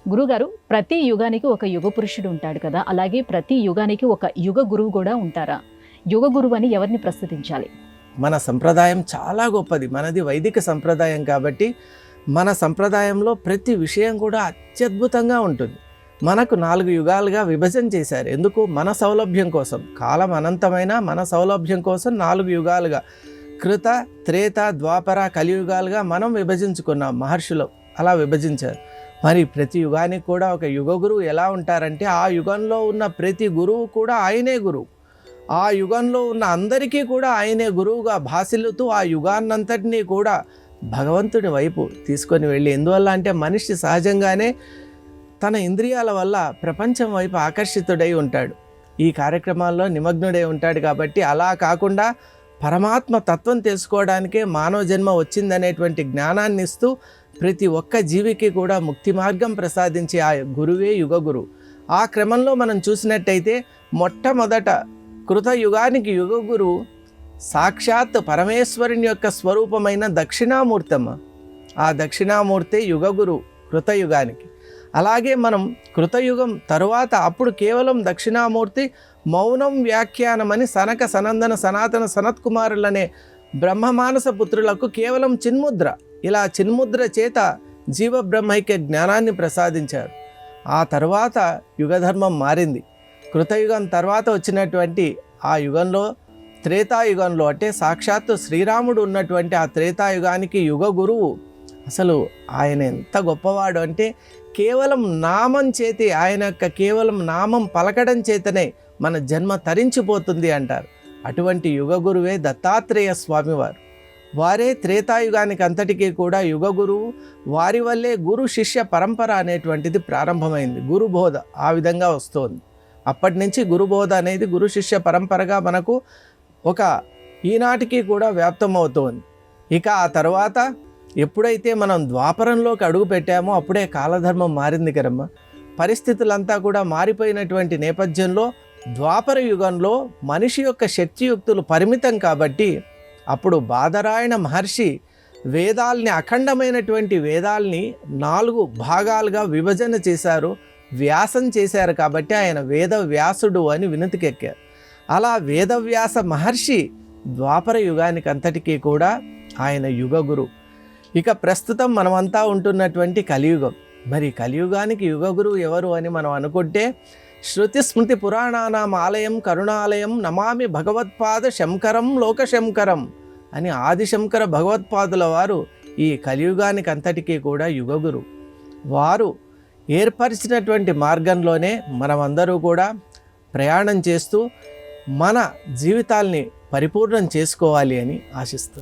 గురుగారు, ప్రతి యుగానికి ఒక యుగ పురుషుడు ఉంటాడు కదా! అలాగే ప్రతి యుగానికి ఒక యుగ గురువు కూడా ఉంటారా? యుగ గురువు అని ఎవరిని ప్రస్తుతించాలి? మన సంప్రదాయం చాలా గొప్పది. మనది వైదిక సంప్రదాయం కాబట్టి మన సంప్రదాయంలో ప్రతి విషయం కూడా అత్యద్భుతంగా ఉంటుంది. మనకు 4 యుగాలుగా విభజన చేశారు. ఎందుకు? మన సౌలభ్యం కోసం. కాలం అనంతమైన మన సౌలభ్యం కోసం 4 యుగాలుగా కృత, త్రేత, ద్వాపర, కలియుగాలుగా మనం విభజించుకున్నాం. మహర్షులు అలా విభజించారు. మరి ప్రతి యుగానికి కూడా ఒక యుగ గురువు ఎలా ఉంటారంటే, ఆ యుగంలో ఉన్న ప్రతి గురువు కూడా ఆయనే గురువు. ఆ యుగంలో ఉన్న అందరికీ కూడా ఆయనే గురువుగా భాసిల్లుతూ ఆ యుగాన్నంతటినీ కూడా భగవంతుడి వైపు తీసుకొని వెళ్ళి, ఎందువల్ల అంటే మనిషి సహజంగానే తన ఇంద్రియాల వల్ల ప్రపంచం వైపు ఆకర్షితుడై ఉంటాడు, ఈ కార్యక్రమాల్లో నిమగ్నుడై ఉంటాడు. కాబట్టి అలా కాకుండా పరమాత్మ తత్వం తెలుసుకోవడానికే మానవ జన్మ వచ్చిందనేటువంటి జ్ఞానాన్ని ఇస్తూ ప్రతి ఒక్క జీవికి కూడా ముక్తి మార్గం ప్రసాదించే ఆ గురువే యుగ గురువు. ఆ క్రమంలో మనం చూసినట్టయితే మొట్టమొదట కృతయుగానికి యుగ గురువు సాక్షాత్ పరమేశ్వరుని యొక్క స్వరూపమైన దక్షిణామూర్తమ్మ. ఆ దక్షిణామూర్తే యుగ గురువు కృతయుగానికి. అలాగే మనం కృతయుగం తరువాత అప్పుడు కేవలం దక్షిణామూర్తి మౌనం వ్యాఖ్యానమని సనక సనందన సనాతన సనత్కుమారులనే బ్రహ్మమానస పుత్రులకు కేవలం చిన్ముద్ర, ఇలా చిన్ముద్ర చేత జీవబ్రహ్మైక్య జ్ఞానాన్ని ప్రసాదించారు. ఆ తర్వాత యుగధర్మం మారింది. కృతయుగం తర్వాత వచ్చినటువంటి ఆ యుగంలో త్రేతాయుగంలో అంటే సాక్షాత్తు శ్రీరాముడు ఉన్నటువంటి ఆ త్రేతాయుగానికి యుగ గురువు అసలు ఆయన ఎంత గొప్పవాడు అంటే, కేవలం నామం చేతి, ఆయన యొక్క కేవలం నామం పలకడం చేతనే మన జన్మ తరించిపోతుంది అంటారు. అటువంటి యుగ గురువే దత్తాత్రేయ స్వామివారు. వారే త్రేతాయుగానికి అంతటికీ కూడా యుగ గురువు. వారి వల్లే గురు శిష్య పరంపర అనేటువంటిది ప్రారంభమైంది. గురుబోధ ఆ విధంగా వస్తోంది. అప్పటి నుంచి గురుబోధ అనేది గురు శిష్య పరంపరగా మనకు ఒక ఈనాటికి కూడా వ్యాప్తమవుతోంది. ఇక ఆ తర్వాత ఎప్పుడైతే మనం ద్వాపరంలోకి అడుగు పెట్టామో అప్పుడే కాలధర్మం మారింది కదమ్మ. పరిస్థితులంతా కూడా మారిపోయినటువంటి నేపథ్యంలో ద్వాపర యుగంలో మనిషి యొక్క శక్తియుక్తులు పరిమితం కాబట్టి అప్పుడు బాదరాయణ మహర్షి వేదాల్ని, అఖండమైనటువంటి వేదాల్ని 4 భాగాలుగా విభజన చేశారు, వ్యాసం చేశారు. కాబట్టి ఆయన వేద వ్యాసుడు అని వినుతికెక్కారు. అలా వేదవ్యాస మహర్షి ద్వాపర యుగానికి అంతటికీ కూడా ఆయన యుగ గురు. ఇక ప్రస్తుతం మనమంతా ఉంటున్నటువంటి కలియుగం. మరి కలియుగానికి యుగ గురువు ఎవరు అని మనం అనుకుంటే, శృతి స్మృతి పురాణానాం ఆలయం కరుణాలయం నమామి భగవత్పాద శంకరం లోకశంకరం అని ఆదిశంకర భగవత్పాదుల వారు ఈ కలియుగానికి అంతటికీ కూడా యుగ గురువు. వారు ఏర్పరిచినటువంటి మార్గంలోనే మనమందరూ కూడా ప్రయాణం చేస్తూ మన జీవితాల్ని పరిపూర్ణం చేసుకోవాలి అని ఆశిస్తున్నాను.